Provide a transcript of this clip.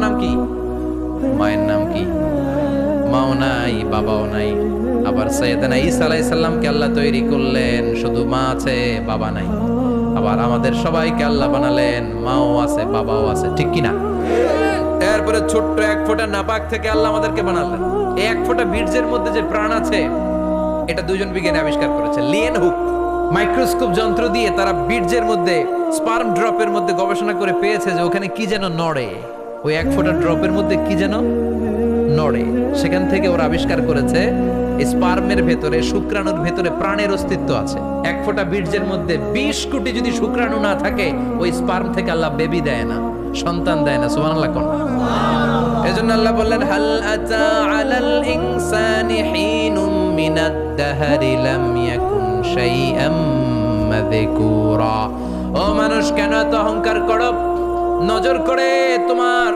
নাম কি? মায়ের নাম কি? মাও নাই, বাবাও নাই। আবার সাইয়েদানা ঈসা আলাইহিস সালামকে আল্লাহ তৈরি করলেন, শুধু মা আছে, বাবা নাই। আবার আমাদের সবাইকে আল্লাহ বানালেন, মাও আছে, বাবাও আছে, ঠিক কি না? এরপরে ছোট্ট এক ফোঁটা নাপাক থেকে আল্লাহ আমাদেরকে বানালেন। এই এক ফোঁটা বীর্যের মধ্যে যে প্রাণ আছে, এটা দুজন বিজ্ঞানী আবিষ্কার করেছে। লিয়েন হুক মাইক্রোস্কোপ যন্ত্র দিয়ে তারা বীর্যের মধ্যে, স্পার্ম ড্রপের মধ্যে গবেষণা করে পেয়েছে যে ওখানে কি যেন নড়ে, ওই এক ফোঁটা ড্রপের মধ্যে কি যেন নড়ে। সেখান থেকে ওরা আবিষ্কার করেছে স্পার্মের ভেতরে, শুক্রাণুর ভেতরে প্রাণের অস্তিত্ব আছে। এক ফোঁটা বীর্যের মধ্যে 20 কোটি যদি শুক্রাণু না থাকে, ওই স্পার্ম থেকে আল্লাহ বেবি দেয় না, সন্তান দেয় না। সুবহানাল্লাহ কোন? এজন্য আল্লাহ বললেন, হাল আতা আলাল ইনসানি হিনুম মিনাদ দাহরি লাম ইয়াকুন শাইআম মাযকুরা। ও মানুষ, কেন এত অহংকার করো? নজর করে তোমার